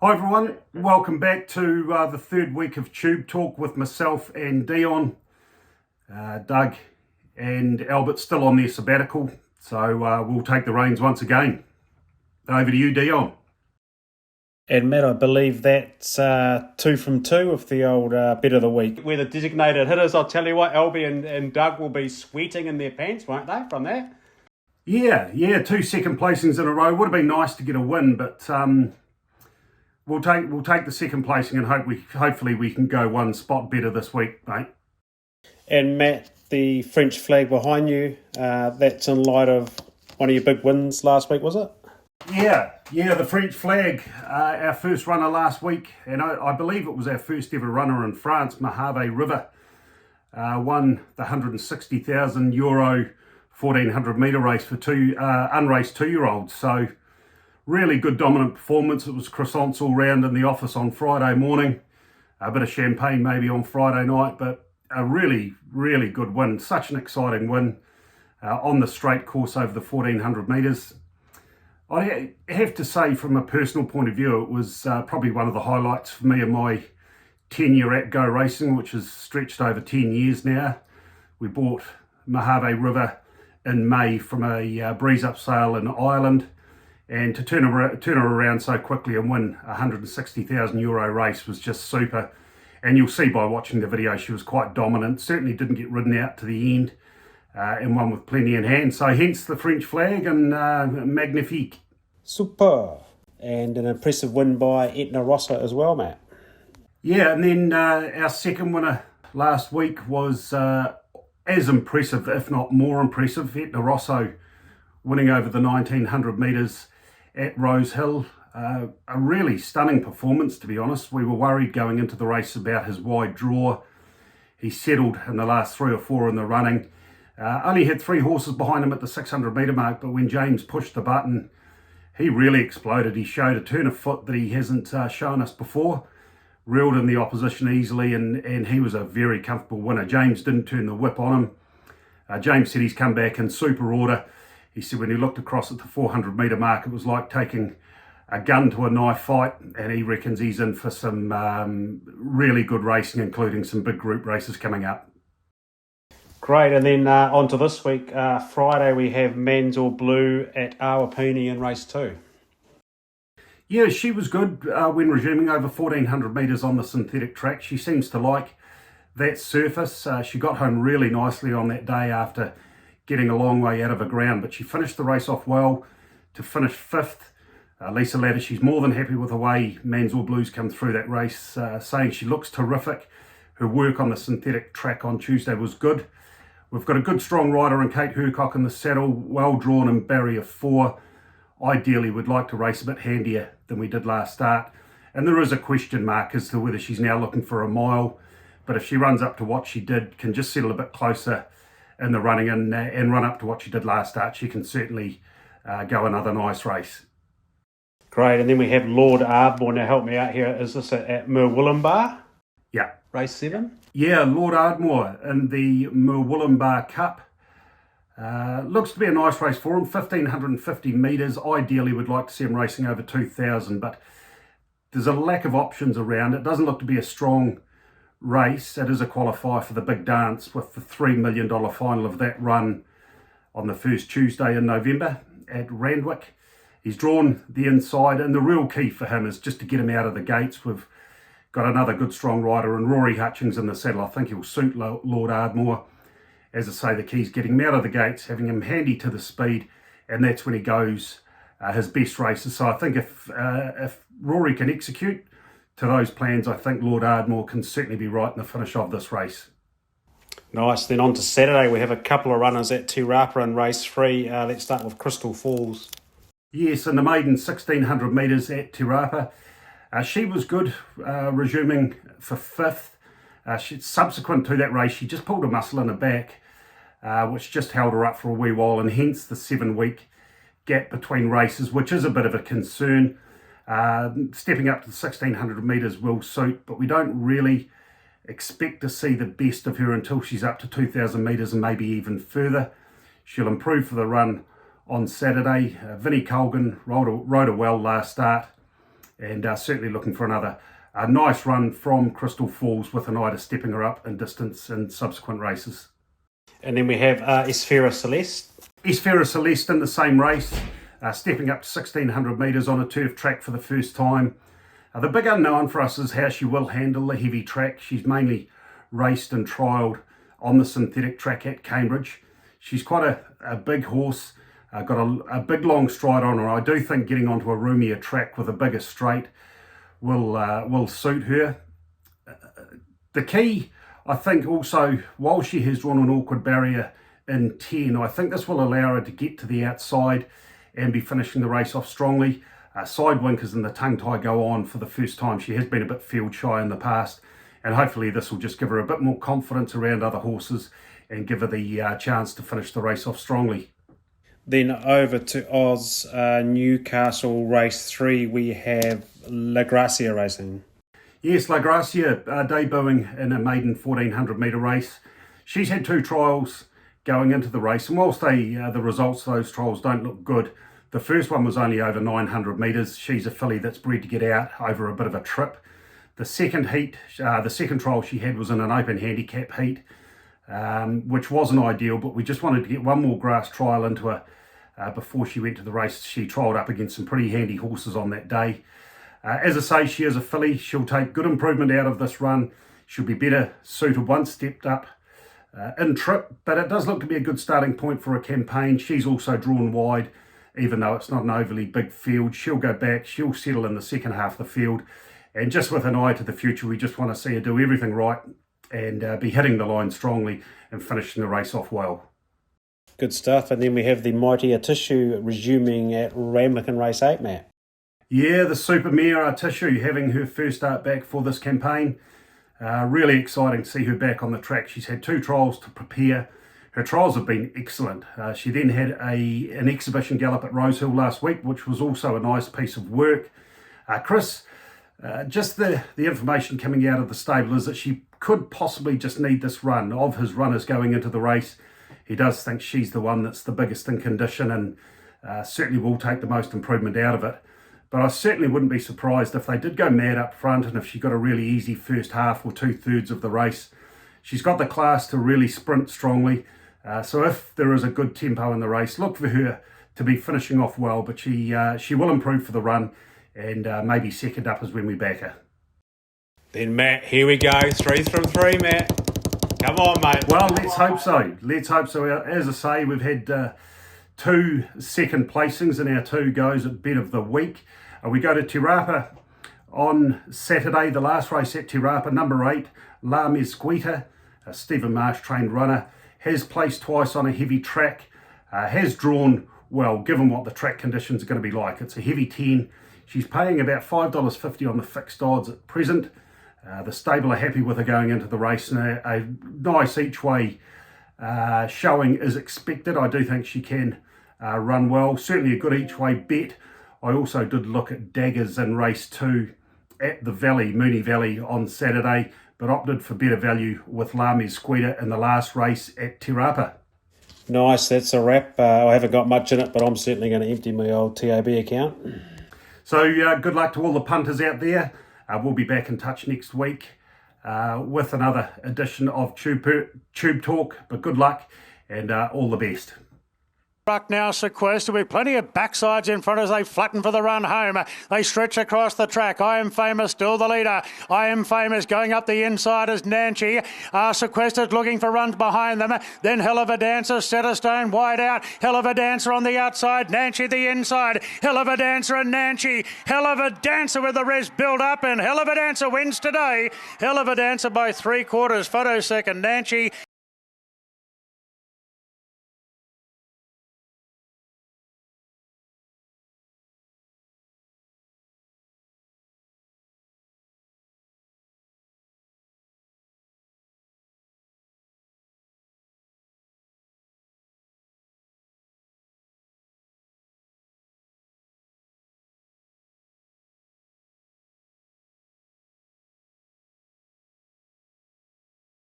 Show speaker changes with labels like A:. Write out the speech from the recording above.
A: Hi everyone, welcome back to the third week of Tube Talk with myself and Dion. Doug and Albert still on their sabbatical, so we'll take the reins once again. Over to you, Dion.
B: And Matt, I believe that's 2 from 2 of the old bit of the week.
C: We're the designated hitters. I'll tell you what, Albie and Doug will be sweating in their pants, won't they, from that?
A: Yeah, 2 second placings in a row. Would have been nice to get a win, but we'll take the second placing and hopefully we can go one spot better this week, mate.
B: And Matt, the French flag behind you, that's in light of one of your big wins last week, was it?
A: Yeah, the French flag, our first runner last week, and I believe it was our first ever runner in France, Mojave River, won the €160,000 1400 metre race for two unraced 2-year-olds. So really good dominant performance. It was croissants all round in the office on Friday morning, a bit of champagne maybe on Friday night, but a really, really good win. Such an exciting win on the straight course over the 1400 metres. I have to say, from a personal point of view, it was probably one of the highlights for me in my tenure at Go Racing, which has stretched over 10 years now. We bought Mojave River in May from a breeze-up sale in Ireland, and to turn her around so quickly and win a €160,000 race was just super. And you'll see by watching the video, she was quite dominant, certainly didn't get ridden out to the end, and won with plenty in hand. So hence the French flag and magnifique.
B: Super. And an impressive win by Roso as well, Matt.
A: Yeah, and then our second winner last week was as impressive, if not more impressive. Roso winning over the 1900 metres at Rose Hill. A really stunning performance, to be honest. We were worried going into the race about his wide draw. He settled in the last 3 or 4 in the running. Only had 3 horses behind him at the 600 metre mark, but when James pushed the button, he really exploded. He showed a turn of foot that he hasn't shown us before. Reeled in the opposition easily, and he was a very comfortable winner. James didn't turn the whip on him. James said he's come back in super order. He said when he looked across at the 400 metre mark, it was like taking a gun to a knife fight, and he reckons he's in for some really good racing, including some big group races coming up.
B: Great, and then on to this week. Friday we have Men's All Blue at Awapuni in race 2.
A: Yeah, she was good when resuming over 1400 metres on the synthetic track. She seems to like that surface. She got home really nicely on that day after getting a long way out of her ground, but she finished the race off well to finish 5th. Lisa Ladders, she's more than happy with the way Men's All Blues come through that race, saying she looks terrific. Her work on the synthetic track on Tuesday was good. We've got a good strong rider in Kate Hurcock in the saddle, well drawn in barrier 4. Ideally, we'd like to race a bit handier than we did last start. And there is a question mark as to whether she's now looking for a mile. But if she runs up to what she did, can just settle a bit closer in the running and run up to what she did last start, she can certainly go another nice race.
B: Great, and then we have Lord Ardmore. Now help me out here. Is this at Murwillumbah?
A: Yeah.
B: Race 7?
A: Yeah, Lord Ardmore in the Murwillumbah Cup. Looks to be a nice race for him, 1,550 metres. Ideally, we'd like to see him racing over 2,000, but there's a lack of options around. It doesn't look to be a strong race. It is a qualifier for the big dance with the $3 million final of that run on the first Tuesday in November at Randwick. He's drawn the inside, and the real key for him is just to get him out of the gates. We've got another good strong rider and Rory Hutchings in the saddle. I think he'll suit Lord Ardmore. As I say, the key's getting him out of the gates, having him handy to the speed, and that's when he goes his best races. So I think if Rory can execute to those plans, I think Lord Ardmore can certainly be right in the finish of this race.
B: Nice. Then on to Saturday, we have a couple of runners at Te Rapa in race 3. Let's start with Crystal Falls.
A: Yes, in the maiden 1,600 metres at Te Rapa. She was good, resuming for 5th. Subsequent to that race, she just pulled a muscle in her back, which just held her up for a wee while, and hence the 7-week gap between races, which is a bit of a concern. Stepping up to the 1,600 metres will suit, but we don't really expect to see the best of her until she's up to 2,000 metres and maybe even further. She'll improve for the run on Saturday. Vinnie Colgan rode her well last start, and certainly looking for another nice run from Crystal Falls with an eye to stepping her up in distance in subsequent races.
B: And then we have Eser Celeste.
A: Eser Celeste in the same race, stepping up to 1600 metres on a turf track for the first time. The big unknown for us is how she will handle the heavy track. She's mainly raced and trialled on the synthetic track at Cambridge. She's quite a big horse, got a big long stride on her. I do think getting onto a roomier track with a bigger straight will suit her. The key, I think also, while she has drawn an awkward barrier in 10, I think this will allow her to get to the outside and be finishing the race off strongly. Side winkers and the tongue tie go on for the first time. She has been a bit field shy in the past, and hopefully this will just give her a bit more confidence around other horses and give her the chance to finish the race off strongly.
B: Then over to Oz, Newcastle race 3, we have Gracia Racing.
A: Yes, Gracia debuting in a maiden 1400 metre race. She's had 2 trials going into the race, and whilst the results of those trials don't look good, the first one was only over 900 metres. She's a filly that's bred to get out over a bit of a trip. The second heat, the second trial she had was in an open handicap heat, which wasn't ideal, but we just wanted to get one more grass trial into her before she went to the race. She trialled up against some pretty handy horses on that day. As I say, she is a filly. She'll take good improvement out of this run. She'll be better suited once stepped up in trip, but it does look to be a good starting point for a campaign. She's also drawn wide, even though it's not an overly big field. She'll go back, she'll settle in the second half of the field, and just with an eye to the future, we just want to see her do everything right and be hitting the line strongly and finishing the race off well.
B: Good stuff. And then we have the Mighty Tissue resuming at Ramlican Race 8, Matt.
A: Yeah, the Super Mare Tissue having her first start back for this campaign. Really exciting to see her back on the track. She's had 2 trials to prepare. Her trials have been excellent. She then had an exhibition gallop at Roso last week, which was also a nice piece of work. Chris, just the information coming out of the stable is that she could possibly just need this run. Of his runners going into the race, he does think she's the one that's the biggest in condition and certainly will take the most improvement out of it. But I certainly wouldn't be surprised if they did go mad up front and if she got a really easy first half or 2/3 of the race. She's got the class to really sprint strongly. So if there is a good tempo in the race, look for her to be finishing off well. But she will improve for the run and maybe second up is when we back her.
B: Then, Matt, here we go. 3 from 3, Matt. Come on, mate.
A: Well, let's hope so. Let's hope so. As I say, we've had 2 second placings in our 2 goes at Bet of the Week. We go to Te Rapa on Saturday, the last race at Te Rapa, number 8, La Mesquita, a Stephen Marsh trained runner, has placed twice on a heavy track, has drawn well, given what the track conditions are going to be like. It's a heavy 10. She's paying about $5.50 on the fixed odds at present. The stable are happy with her going into the race, and a nice each way showing is expected. I do think she can run well. Certainly a good each way bet. I also did look at daggers in race 2 at the Valley, Mooney Valley on Saturday, but opted for better value with La Mesquita in the last race at Te Rapa.
B: Nice, that's a wrap. I haven't got much in it, but I'm certainly going to empty my old TAB account.
A: So good luck to all the punters out there. We'll be back in touch next week with another edition of Tube Talk, but good luck and all the best.
D: Truck now sequestered with plenty of backsides in front as they flatten for the run home. They stretch across the track. I Am Famous still the leader. I Am Famous going up the inside as Nancy. Sequestered looking for runs behind them. Then Hell of a Dancer, Set a Stone wide out. Hell of a Dancer on the outside. Nancy the inside. Hell of a Dancer and Nancy. Hell of a Dancer with the rest build up, and Hell of a Dancer wins today. Hell of a Dancer by 3/4. Photo second Nancy.